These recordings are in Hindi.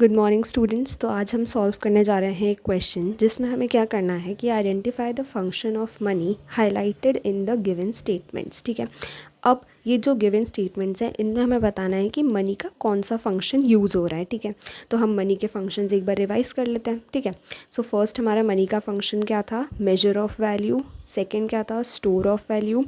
Good morning students. तो आज हम सॉल्व करने जा रहे हैं एक क्वेश्चन जिसमें हमें क्या करना है कि identify the function of money highlighted in the given statements. ठीक है, अब ये जो गिवन स्टेटमेंट्स हैं इनमें हमें बताना है कि मनी का कौन सा फंक्शन यूज़ हो रहा है। ठीक है, तो हम मनी के फंक्शंस एक बार रिवाइज कर लेते हैं। ठीक है, सो फर्स्ट हमारा मनी का फंक्शन क्या था, मेजर ऑफ वैल्यू। सेकेंड क्या था, स्टोर ऑफ वैल्यू।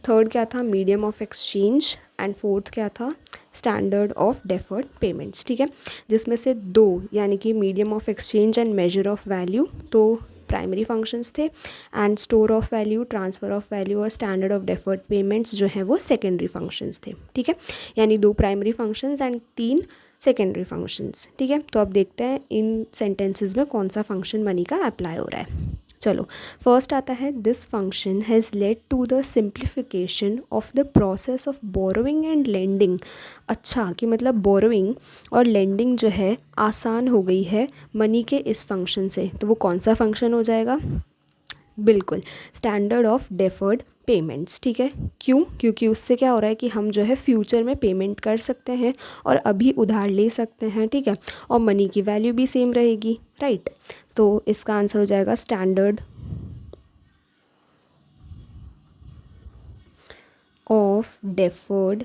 थर्ड क्या था, medium of exchange. And fourth क्या था, स्टैंडर्ड ऑफ डेफर्ड पेमेंट्स। ठीक है, जिसमें से दो यानी कि medium of exchange and major of value तो प्राइमरी फंक्शंस थे, and store of value, transfer of value और स्टैंडर्ड ऑफ डेफर्ड पेमेंट्स जो हैं वो सेकेंडरी फंक्शंस थे। ठीक है, यानी दो प्राइमरी फंक्शंस एंड तीन सेकेंडरी फंक्शंस। ठीक है, तो अब देखते हैं इन सेंटेंसेस में कौन सा फंक्शन मनी का अप्लाई हो रहा है। चलो, फर्स्ट आता है, this function has led to the simplification of the process of borrowing and lending. अच्छा, कि मतलब बोरोइंग और लेंडिंग जो है आसान हो गई है मनी के इस फंक्शन से। तो वो कौन सा फंक्शन हो जाएगा, बिल्कुल स्टैंडर्ड ऑफ डेफर्ड पेमेंट्स। ठीक है, क्यों, क्योंकि उससे क्या हो रहा है कि हम जो है फ्यूचर में पेमेंट कर सकते हैं और अभी उधार ले सकते हैं। ठीक है, और मनी की वैल्यू भी सेम रहेगी, राइट। तो इसका आंसर हो जाएगा standard of deferred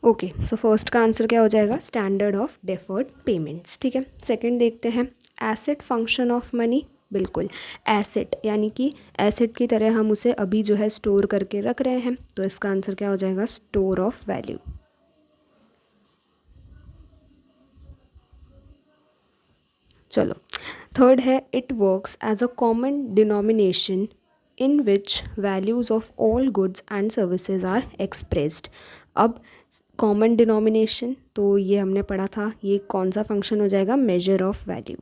okay. So first का आंसर क्या हो जाएगा, स्टैंडर्ड ऑफ डेफर्ड पेमेंट्स। ठीक है, सेकंड देखते हैं, एसेट फंक्शन ऑफ मनी। बिल्कुल एसेट, यानी कि एसेट की तरह हम उसे अभी जो है स्टोर करके रख रहे हैं। तो इसका आंसर क्या हो जाएगा, स्टोर ऑफ वैल्यू। चलो, थर्ड है, it works as a common denomination in which values of all goods and services are expressed. अब कॉमन डिनोमिनेशन तो ये हमने पढ़ा था, ये कौन सा फंक्शन हो जाएगा, मेजर ऑफ वैल्यू।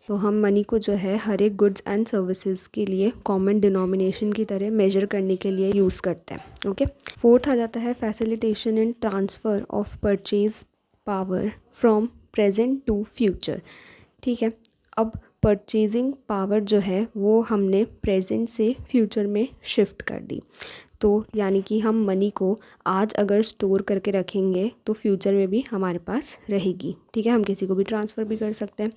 तो हम मनी को जो है हर एक गुड्स एंड सर्विसेज के लिए कॉमन डिनोमिनेशन की तरह मेजर करने के लिए यूज़ करते हैं। ओके, फोर्थ आ जाता है, facilitation in transfer of purchase power from present to future. ठीक है, अब परचेजिंग पावर जो है वो हमने प्रेजेंट से फ्यूचर में शिफ्ट कर दी। तो यानी कि हम मनी को आज अगर स्टोर करके रखेंगे तो फ्यूचर में भी हमारे पास रहेगी। ठीक है, हम किसी को भी ट्रांसफ़र भी कर सकते हैं।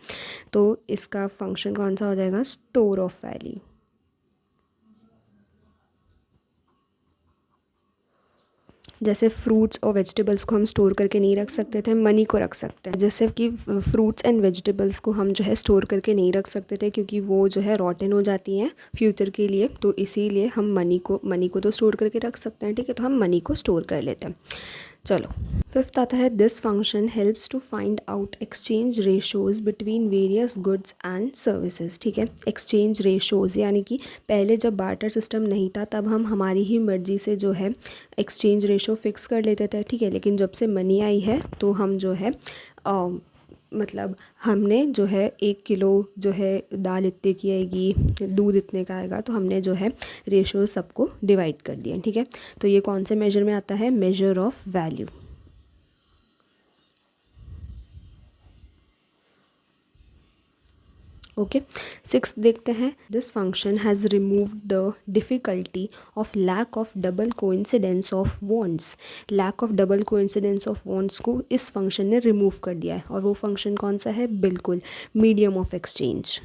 तो इसका फंक्शन कौन सा हो जाएगा, स्टोर ऑफ वैल्यू। जैसे फ्रूट्स और वेजिटेबल्स को हम स्टोर करके नहीं रख सकते थे, मनी को रख सकते हैं। जैसे कि फ्रूट्स एंड वेजिटेबल्स को हम जो है स्टोर करके नहीं रख सकते थे क्योंकि वो जो है रॉटन हो जाती हैं फ्यूचर के लिए। तो इसीलिए हम मनी को तो स्टोर करके रख सकते हैं। ठीक है, तो हम मनी को स्टोर कर लेते हैं। चलो, फिफ्थ आता है, this function helps to find out exchange ratios between various goods and services. ठीक है, एक्सचेंज रेशोज़ यानी कि पहले जब बार्टर सिस्टम नहीं था तब हम हमारी ही मर्ज़ी से जो है एक्सचेंज रेशो फिक्स कर लेते थे। ठीक है, लेकिन जब से मनी आई है तो हम जो है मतलब हमने जो है 1 किलो जो है दाल इतने की आएगी, दूध इतने का आएगा, तो हमने जो है रेशो सबको डिवाइड कर दिया। ठीक है, तो ये कौन से मेजर में आता है, measure of value. Okay, six देखते हैं, this function has removed the difficulty of lack of double coincidence of wants. Lack of double coincidence of wants को इस फंक्शन ने रिमूव कर दिया है, और वो फंक्शन कौन सा है, बिल्कुल मीडियम ऑफ एक्सचेंज।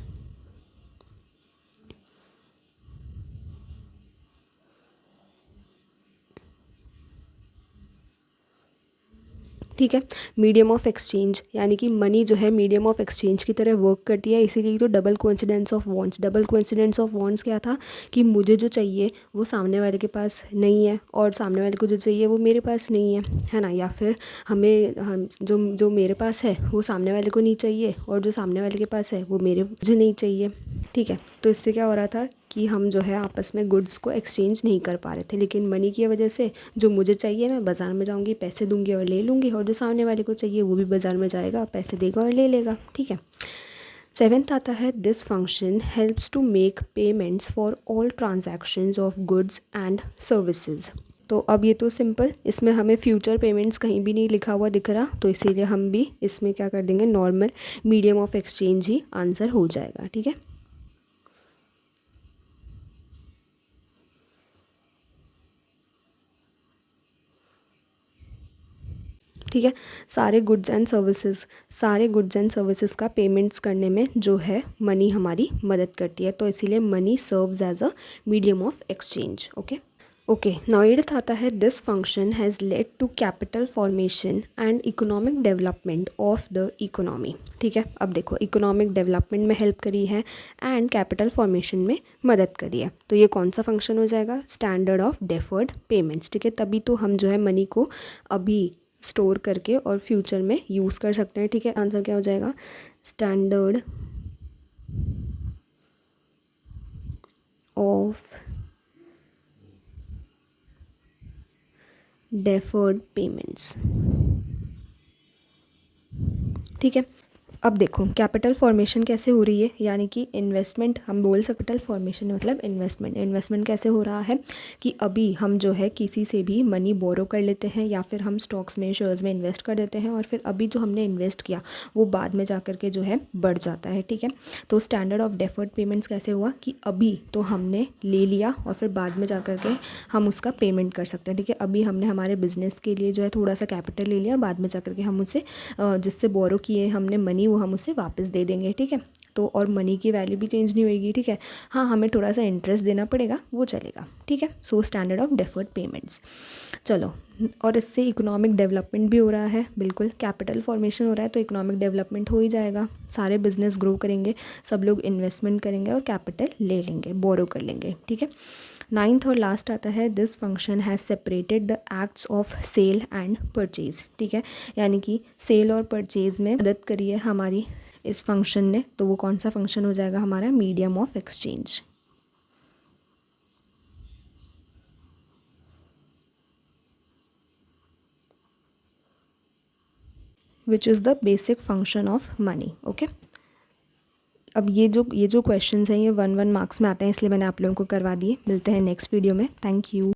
ठीक है, मीडियम ऑफ एक्सचेंज यानी कि मनी जो है मीडियम ऑफ एक्सचेंज की तरह वर्क करती है, इसीलिए तो double coincidence of wants. Double coincidence of wants क्या था कि मुझे जो चाहिए वो सामने वाले के पास नहीं है, और सामने वाले को जो चाहिए वो मेरे पास नहीं है ना। या फिर हम जो मेरे पास है वो सामने वाले को नहीं चाहिए, और जो सामने वाले के पास है वो मुझे नहीं चाहिए। ठीक है, तो इससे क्या हो रहा था कि हम जो है आपस में गुड्स को एक्सचेंज नहीं कर पा रहे थे, लेकिन मनी की वजह से जो मुझे चाहिए मैं बाज़ार में जाऊंगी, पैसे दूंगी और ले लूँगी, और जो सामने वाले को चाहिए वो भी बाज़ार में जाएगा, पैसे देगा और ले लेगा। ठीक है, सेवेंथ आता है, this function helps to make payments for all transactions of goods and services. तो अब ये तो सिंपल, इसमें हमें फ्यूचर पेमेंट्स कहीं भी नहीं लिखा हुआ दिख रहा, तो इसीलिए हम भी इसमें क्या कर देंगे, normal medium of exchange he answer हो जाएगा। ठीक है, ठीक है। सारे गुड्स एंड सर्विसेज का पेमेंट्स करने में जो है मनी हमारी मदद करती है, तो इसीलिए money serves as a medium of exchange. Okay, okay, now eighth आता है, this function has led to capital formation and economic development of the economy. ठीक है, अब देखो, इकोनॉमिक डेवलपमेंट में हेल्प करी है एंड कैपिटल फॉर्मेशन में मदद करी है, तो ये कौन सा फंक्शन हो जाएगा, स्टैंडर्ड ऑफ डेफर्ड पेमेंट्स। ठीक है, तभी तो हम जो है मनी को अभी स्टोर करके और फ्यूचर में यूज़ कर सकते हैं। ठीक है, आंसर क्या हो जाएगा, स्टैंडर्ड ऑफ डेफर्ड पेमेंट्स। ठीक है, अब देखो कैपिटल फॉर्मेशन कैसे हो रही है, यानी कि इन्वेस्टमेंट, हम बोल सकते कैपिटल फॉर्मेशन मतलब इन्वेस्टमेंट कैसे हो रहा है कि अभी हम जो है किसी से भी मनी बोरो कर लेते हैं या फिर हम स्टॉक्स में, शेयर्स में इन्वेस्ट कर देते हैं और फिर अभी जो हमने इन्वेस्ट किया वो बाद में जा कर के जो है बढ़ जाता है। ठीक है, तो स्टैंडर्ड ऑफ डेफर्ड पेमेंट्स कैसे हुआ कि अभी तो हमने ले लिया और फिर बाद में जा कर के हम उसका पेमेंट कर सकते हैं। ठीक है, अभी हमने हमारे बिजनेस के लिए जो है थोड़ा सा कैपिटल ले लिया, बाद में जा कर के हम उससे जिससे बोरो किए हमने मनी, वो हम उसे वापस दे देंगे। ठीक है, तो और मनी की वैल्यू भी चेंज नहीं होएगी। ठीक है, हाँ, हमें थोड़ा सा इंटरेस्ट देना पड़ेगा, वो चलेगा। ठीक है, so standard of deferred payments. चलो, और इससे इकोनॉमिक डेवलपमेंट भी हो रहा है, बिल्कुल कैपिटल फॉर्मेशन हो रहा है तो इकोनॉमिक डेवलपमेंट हो ही जाएगा, सारे बिजनेस ग्रो करेंगे, सब लोग इन्वेस्टमेंट करेंगे और कैपिटल ले लेंगे, बोरो कर लेंगे। ठीक है, नाइन्थ और लास्ट आता है, this function has separated the acts of sale and purchase. ठीक है, यानी कि सेल और परचेज में मदद करी है हमारी इस फंक्शन ने, तो वो कौन सा फंक्शन हो जाएगा हमारा, medium of exchange, which is the basic function of money. Okay, अब ये जो क्वेश्चंस हैं ये 1 1 मार्क्स में आते हैं, इसलिए मैंने आप लोगों को करवा दिए। मिलते हैं नेक्स्ट वीडियो में, थैंक यू।